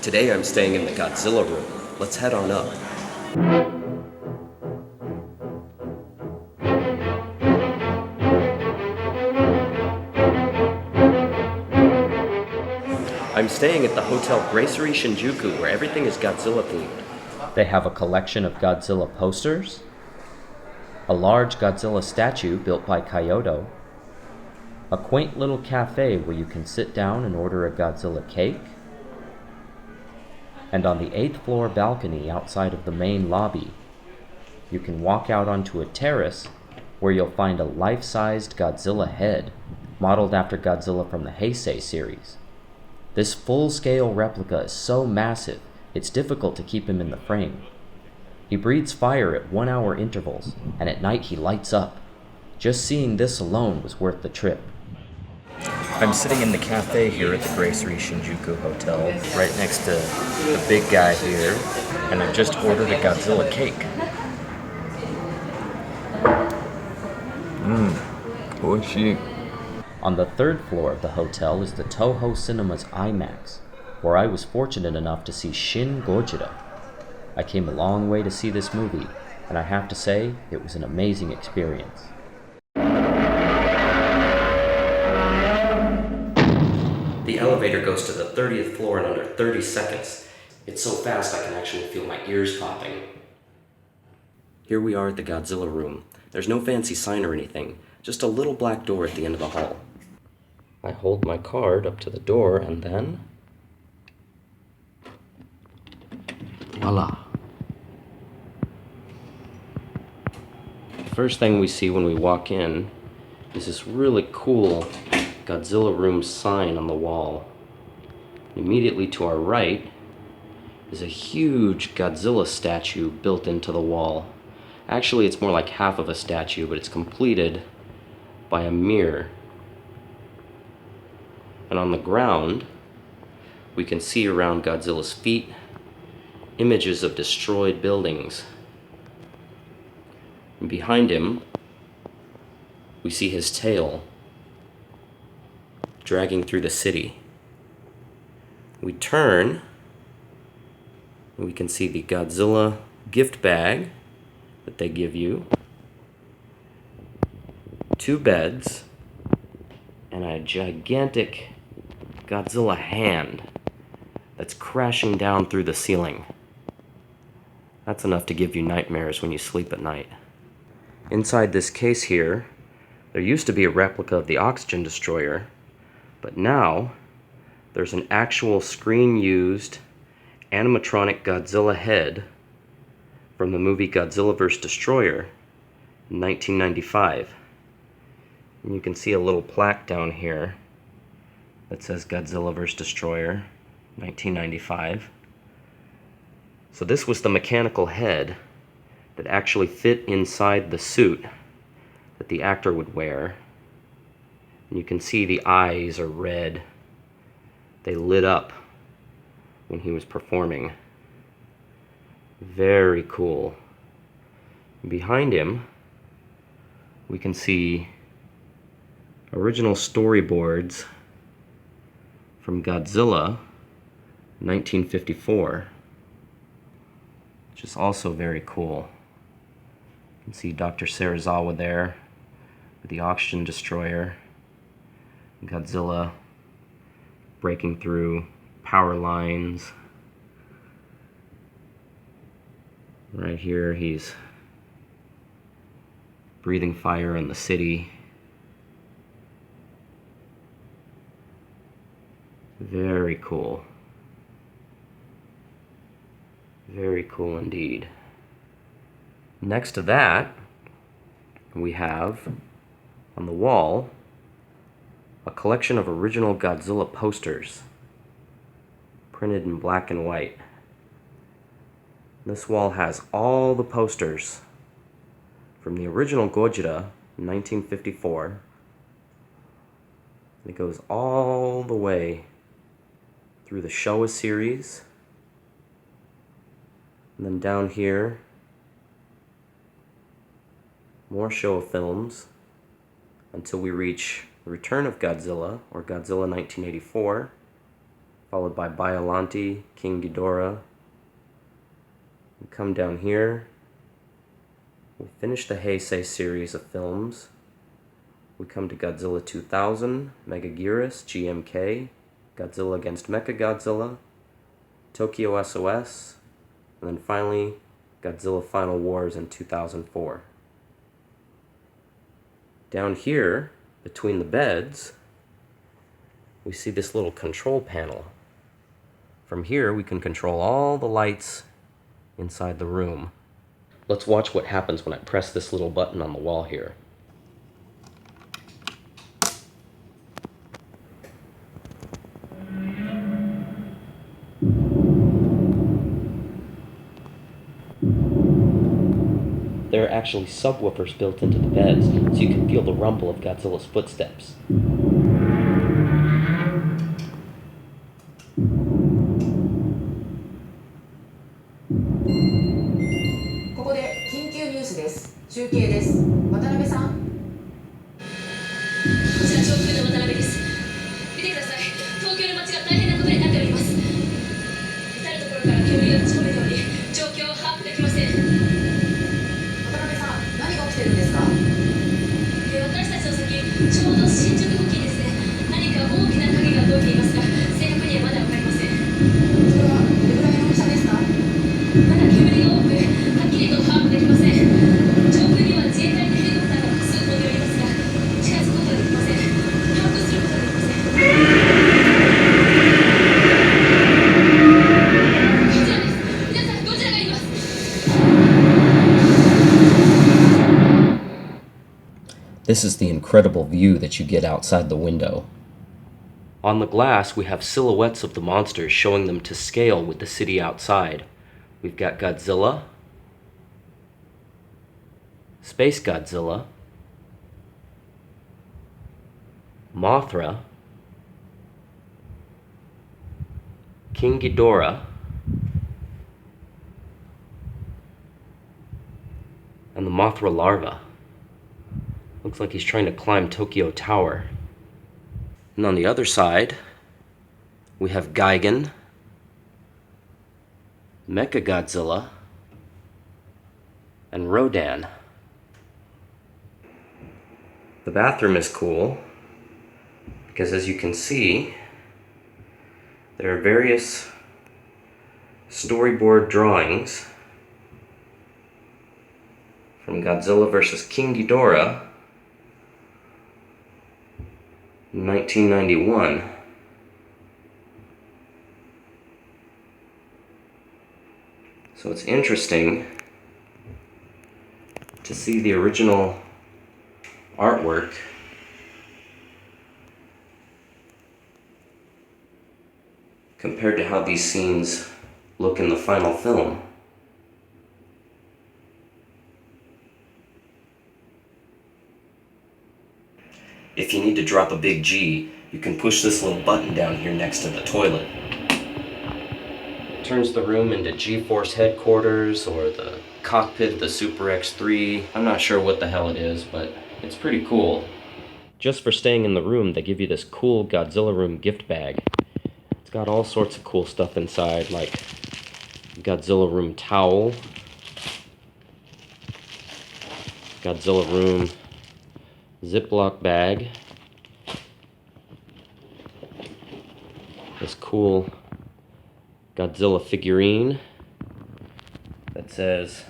Today I'm staying in the Godzilla Room. Let's head on up. I'm staying at the Hotel Gracery Shinjuku, where everything is Godzilla themed. They have a collection of Godzilla posters, a large Godzilla statue built by Kyoto, a quaint little cafe where you can sit down and order a Godzilla cake, and on the 8th floor balcony outside of the main lobby, you can walk out onto a terrace where you'll find a life-sized Godzilla head, modeled after Godzilla from the Heisei series. This full-scale replica is so massive, it's difficult to keep him in the frame. He breathes fire at 1-hour intervals, and at night he lights up. Just seeing this alone was worth the trip. I'm sitting in the cafe here at the Gracery Shinjuku Hotel, right next to the big guy here, and I've just ordered a Godzilla cake. Oishii. On the 3rd floor of the hotel is the Toho Cinemas IMAX, where I was fortunate enough to see Shin Godzilla. I came a long way to see this movie, and I have to say, it was an amazing experience. The elevator goes to the 30th floor in under 30 seconds. It's so fast I can actually feel my ears popping. Here we are at the Godzilla Room. There's no fancy sign or anything, just a little black door at the end of the hall. I hold my card up to the door and then... voila. The first thing we see when we walk in is this really cool Godzilla Room sign on the wall. Immediately to our right is a huge Godzilla statue built into the wall. Actually, it's more like half of a statue, but it's completed by a mirror. And on the ground, we can see around Godzilla's feet images of destroyed buildings. And behind him, we see his tail dragging through the city. We turn, and we can see the Godzilla gift bag that they give you, 2 beds, and a gigantic Godzilla hand that's crashing down through the ceiling. That's enough to give you nightmares when you sleep at night. Inside this case here, there used to be a replica of the oxygen destroyer, but now there's an actual screen-used animatronic Godzilla head from the movie Godzilla vs. Destroyer in 1995. And you can see a little plaque down here that says Godzilla vs. Destroyer, 1995. So this was the mechanical head that actually fit inside the suit that the actor would wear. And you can see the eyes are red. They lit up when he was performing. Very cool. Behind him, we can see original storyboards from Godzilla 1954, which is also very cool. You can see Dr. Serizawa there with the oxygen destroyer, Godzilla breaking through power lines. Right here, he's breathing fire in the city. Very cool. Very cool indeed. Next to that, we have on the wall a collection of original Godzilla posters printed in black and white. This wall has all the posters from the original Godzilla in 1954. It goes all the way through the Showa series, and then down here, more Showa films, until we reach The Return of Godzilla, or Godzilla 1984, followed by Biollante, King Ghidorah. We come down here. We finish the Heisei series of films. We come to Godzilla 2000, Megaguirus, GMK, Godzilla against Mechagodzilla, Tokyo SOS, and then finally Godzilla Final Wars in 2004. Down here, between the beds, we see this little control panel. From here, we can control all the lights inside the room. Let's watch what happens when I press this little button on the wall here. There are actually subwoofers built into the beds, so you can feel the rumble of Godzilla's footsteps. ここで緊急ニュースです。中継です。渡辺さん。こちら上空の渡辺です。見てください。東京の街が大変なことになっております。至る所から煙が立ち込めており、状況を把握できません。渡辺さん、何が起きてるんですか？私たちの先、ちょうど新宿付近ですね。何か大きな影が動いていますが、正確にはまだわかりません。それはどれぐらいの大きさですか？まだ煙が多く、はっきりと把握できません。上空には自衛隊のヘリコプターが複数飛んでおりますが、近づくことができません。把握することができません。こちらです。皆さん、どちらがいます？ This is the incredible view that you get outside the window. On the glass, we have silhouettes of the monsters showing them to scale with the city outside. We've got Godzilla, Space Godzilla, Mothra, King Ghidorah, and the Mothra larva. Looks like he's trying to climb Tokyo Tower. And on the other side, we have Gigan, Mechagodzilla, and Rodan. The bathroom is cool because, as you can see, there are various storyboard drawings from Godzilla vs. King Ghidorah in 1991. So it's interesting to see the original artwork compared to how these scenes look in the final film. If you need to drop a big G, you can push this little button down here next to the toilet. It turns the room into G-Force headquarters or the cockpit of the Super X3. I'm not sure what the hell it is, but it's pretty cool. Just for staying in the room, they give you this cool Godzilla Room gift bag. It's got all sorts of cool stuff inside, like Godzilla Room towel, Godzilla Room Ziploc bag, this cool Godzilla figurine that says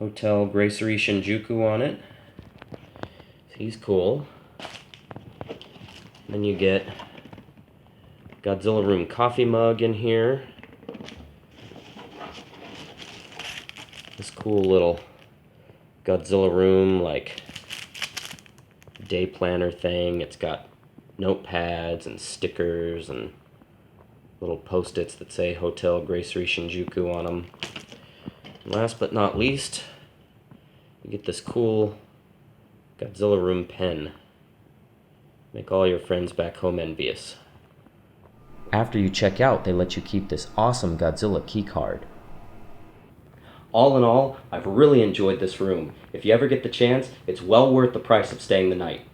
Hotel Gracery Shinjuku on it. He's cool. Then you get Godzilla Room coffee mug in here. This cool little Godzilla Room like day planner thing. It's got notepads and stickers and little post-its that say Hotel Gracery Shinjuku on them. And last but not least, you get this cool Godzilla Room pen. Make all your friends back home envious. After you check out, they let you keep this awesome Godzilla keycard. All in all, I've really enjoyed this room. If you ever get the chance, it's well worth the price of staying the night.